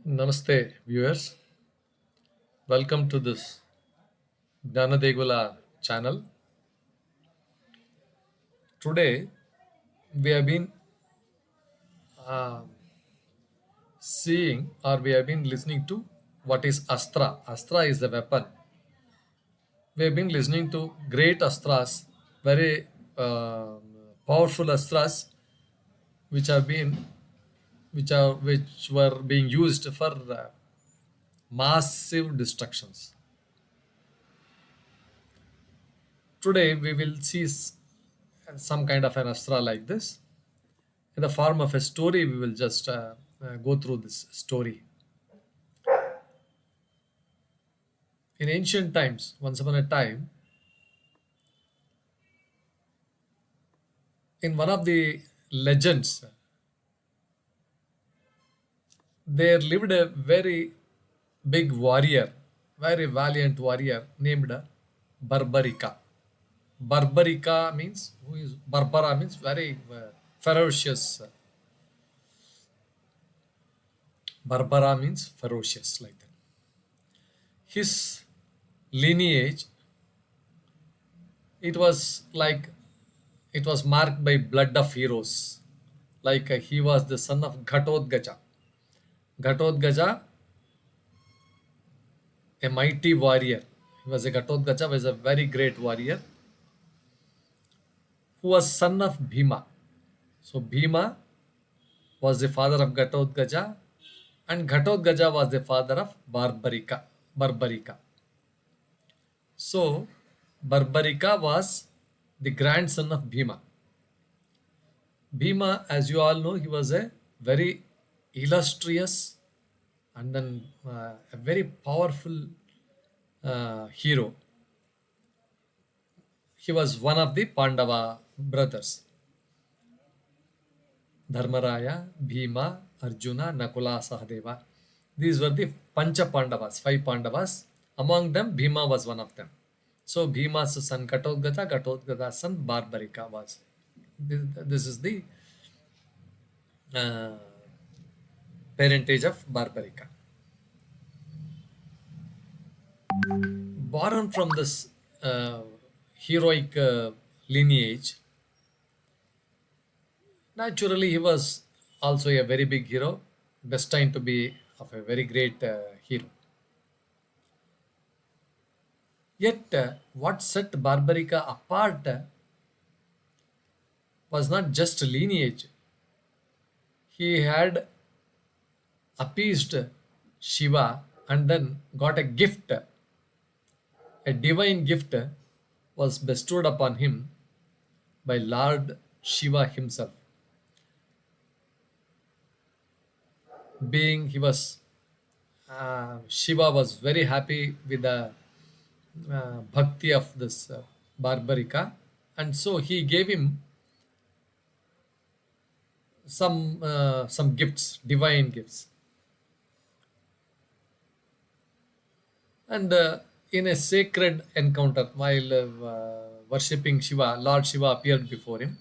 Namaste, viewers. Welcome to this Degula channel. Today, we have been uh, seeing or we have been listening to what is Astra. Astra is the weapon. We have been listening to great Astras, very powerful Astras, which have been which were being used for massive destructions. Today, we will see some kind of an Astra like this in the form of a story. We will just go through this story. In ancient times, once upon a time, in one of the legends, there lived a very big warrior, very valiant warrior named Barbarika. Barbarika means who is Barbara means very ferocious. Barbara means ferocious, like that. His lineage, it was like it was marked by blood of heroes. Like he was the son of Ghatotkacha. Ghatotkacha, a mighty warrior. He was a Ghatotkacha, was a very great warrior who was son of Bhima. So Bhima was the father of Ghatotkacha, and Ghatotkacha was the father of Barbarika. Barbarika. So Barbarika was the grandson of Bhima. Bhima, as you all know, he was a very illustrious and then a very powerful hero. He was one of the Pandava brothers. Dharmaraya, Bhima, Arjuna, Nakula, Sahadeva. These were the Pancha Pandavas, five Pandavas. Among them, Bhima was one of them. So Bhima's son Ghatotkacha, Ghatotkacha's son Barbarika was. This is the uh, parentage of Barbarika. Born from this heroic lineage, naturally he was also a very big hero, destined to be of a very great hero. Yet, what set Barbarika apart was not just lineage. He had appeased Shiva and then got a gift, a divine gift was bestowed upon him by Lord Shiva himself. Being he was Shiva was very happy with the bhakti of this Barbarika, and so he gave him some gifts, divine gifts. And in a sacred encounter, while worshipping Shiva, Lord Shiva appeared before him,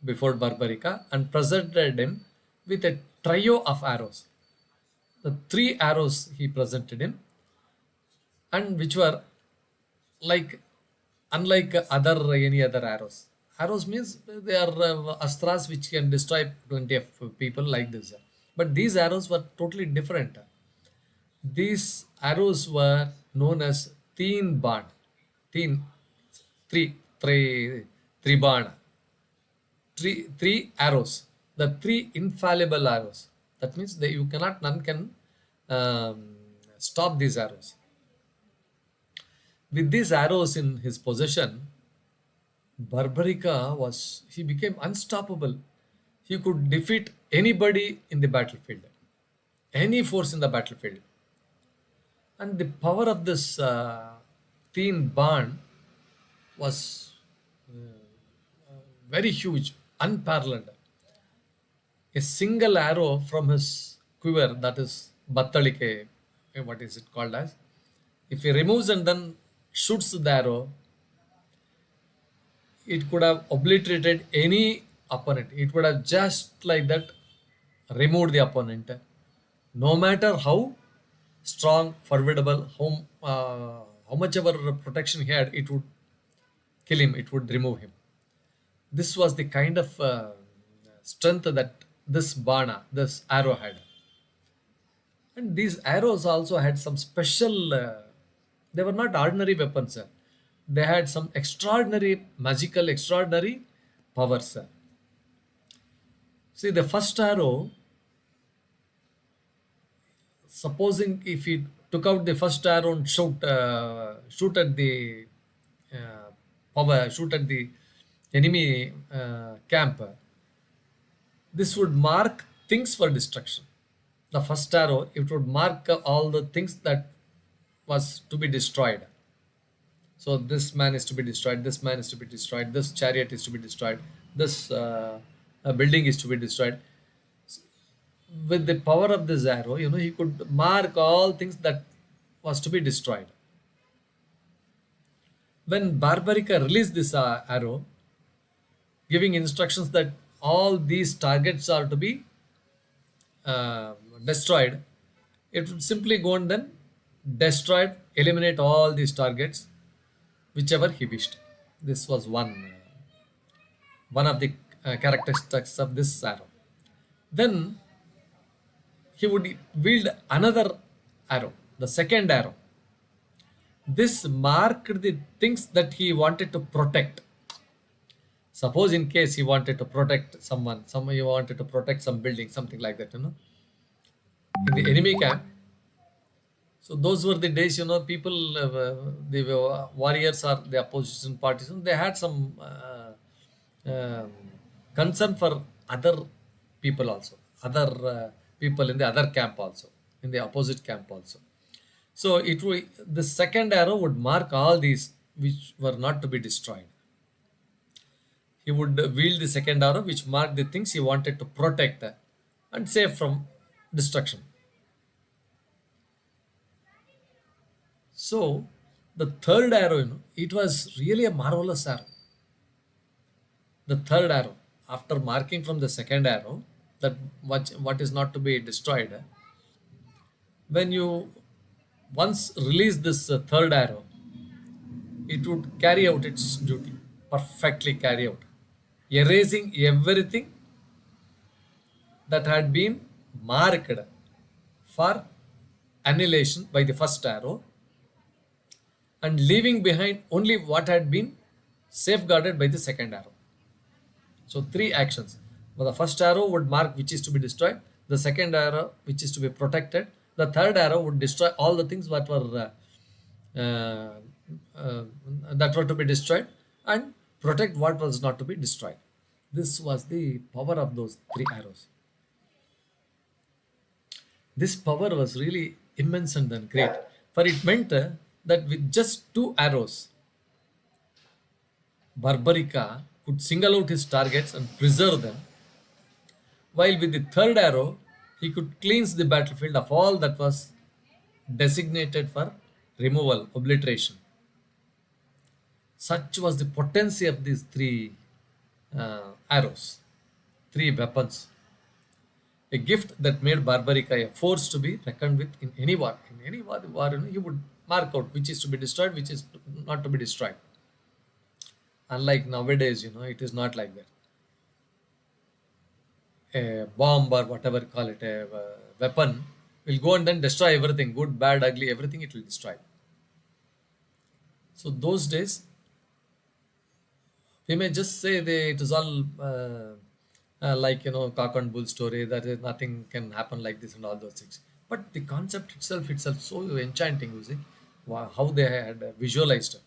before Barbarika, and presented him with a trio of arrows. The three arrows he presented him, and which were like unlike any other arrows. Arrows means they are astras which can destroy plenty of people like this. But these arrows were totally different. These arrows were known as teen baan, teen three three three baan, three arrows, the three infallible arrows. That means that you cannot, none can stop these arrows. With these arrows in his possession, Barbarika he became unstoppable. He could defeat anybody in the battlefield, any force in the battlefield. And the power of this teen Baan was very huge, unparalleled. A single arrow from his quiver, that is Battalike, what is it called as? If he removes and then shoots the arrow, it could have obliterated any opponent. It would have just like that removed the opponent. No matter how strong, formidable, how much ever protection he had, it would kill him, it would remove him. This was the kind of strength that this Bana, this arrow had. And these arrows also had some special, they were not ordinary weapons, sir. They had some extraordinary, magical, extraordinary powers, sir. See, the first arrow, supposing if he took out the first arrow and shoot at the shoot at the enemy camp, this would mark things for destruction. The first arrow, it would mark all the things that was to be destroyed. So this man is to be destroyed, this man is to be destroyed, this chariot is to be destroyed, this building is to be destroyed. With the power of this arrow, he could mark all things that was to be destroyed. When Barbarika released this arrow, giving instructions that all these targets are to be uh, destroyed, it would simply go and then destroyed, eliminate all these targets, whichever he wished. This was one of the characteristics of this arrow. Then he would wield another arrow, the second arrow. This marked the things that he wanted to protect. Suppose in case he wanted to protect someone, he wanted to protect some building, something like that, in the enemy camp. So those were the days, people, the warriors or the opposition parties, they had some um, concern for other people also, other people in the other camp also, in the opposite camp also. So the second arrow would mark all these which were not to be destroyed. He would wield the second arrow, which marked the things he wanted to protect and save from destruction. So the third arrow, it was really a marvelous arrow. The third arrow, after marking from the second arrow, that what is not to be destroyed, when you once release this third arrow, it would carry out its duty, perfectly carry out, erasing everything that had been marked for annihilation by the first arrow and leaving behind only what had been safeguarded by the second arrow. So three actions. Well, the first arrow would mark which is to be destroyed. The second arrow which is to be protected. The third arrow would destroy all the things uh, uh, that were to be destroyed and protect what was not to be destroyed. This was the power of those three arrows. This power was really immense and then great, for it meant that with just two arrows, Barbarika could single out his targets and preserve them, while with the third arrow, he could cleanse the battlefield of all that was designated for removal, obliteration. Such was the potency of these three arrows, three weapons. A gift that made Barbarika a force to be reckoned with in any war. In any war, he would mark out which is to be destroyed, which is not to be destroyed. Unlike nowadays, it is not like that. A bomb or whatever you call it, a weapon will go and then destroy everything, good, bad, ugly, everything it will destroy. So those days, we may just say it is all like cock and bull story, that is nothing can happen like this and all those things. But the concept itself so enchanting. You see, how they had visualized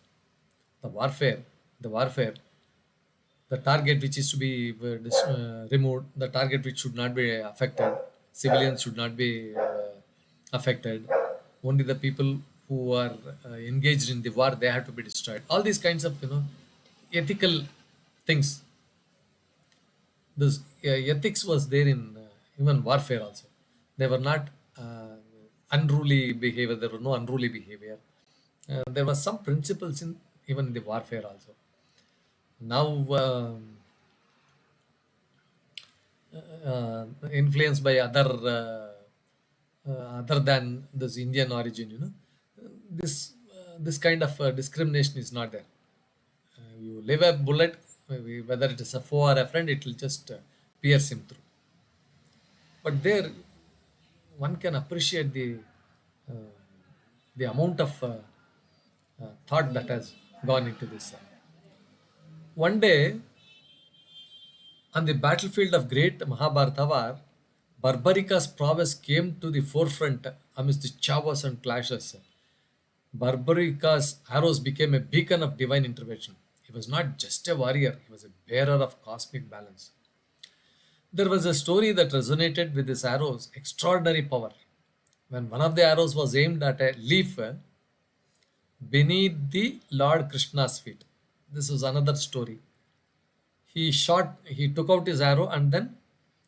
the warfare, the warfare, the target which is to be removed, the target which should not be affected, civilians should not be affected. Only the people who are engaged in the war, they have to be destroyed. All these kinds of ethical things. This ethics was there in even warfare also. They were not unruly behavior. There were no unruly behavior. There was some principles in even in the warfare also. Now influenced by other other than this Indian origin. This kind of discrimination is not there. You leave a bullet, maybe whether it is a foe or a friend, it will just pierce him through. But there, one can appreciate uh, the amount of thought that has gone into this. One day, on the battlefield of great Mahabharata war, Barbarika's prowess came to the forefront amidst the chaos and clashes. Barbarika's arrows became a beacon of divine intervention. He was not just a warrior, he was a bearer of cosmic balance. There was a story that resonated with his arrows' extraordinary power. When one of the arrows was aimed at a leaf beneath the Lord Krishna's feet. This was another story. He took out his arrow and then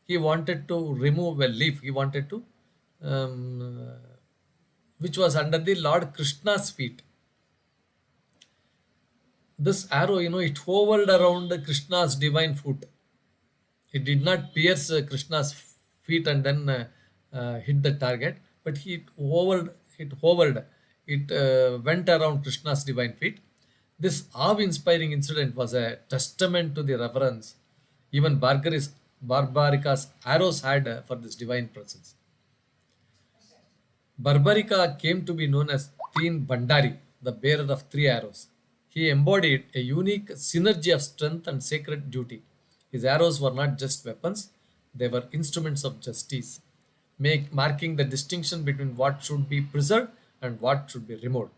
he wanted to remove a leaf. He wanted to, um, which was under the Lord Krishna's feet. This arrow, it hovered around Krishna's divine foot. It did not pierce Krishna's feet and then hit the target, but it went around Krishna's divine feet. This awe-inspiring incident was a testament to the reverence even Barbarika's arrows had for this divine presence. Barbarika came to be known as Teen Bandari, the bearer of three arrows. He embodied a unique synergy of strength and sacred duty. His arrows were not just weapons, they were instruments of justice, marking the distinction between what should be preserved and what should be removed.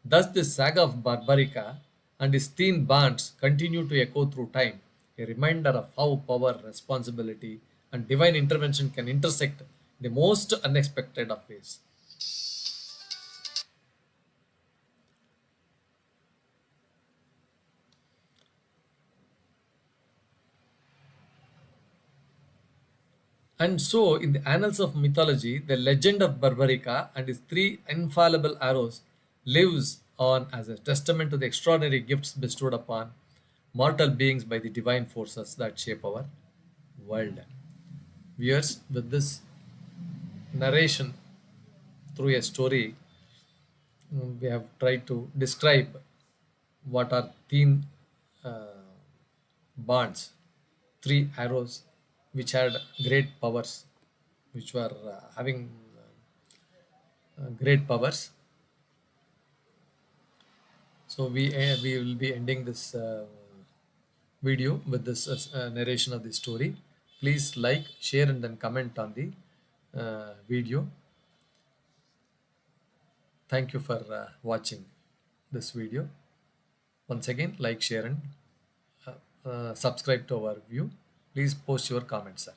Thus, the saga of Barbarika and his teen bands continue to echo through time, a reminder of how power, responsibility, and divine intervention can intersect in the most unexpected of ways. And so, in the annals of mythology, the legend of Barbarika and his three infallible arrows lives on as a testament to the extraordinary gifts bestowed upon mortal beings by the divine forces that shape our world. Viewers, with this narration through a story, we have tried to describe what are teen uh, bonds, three arrows which had great powers, which were having great powers. So we will be ending this video with this narration of the story. Please like, share, and then comment on the video. Thank you for watching this video. Once again, like, share, and subscribe to our view. Please post your comments, sir.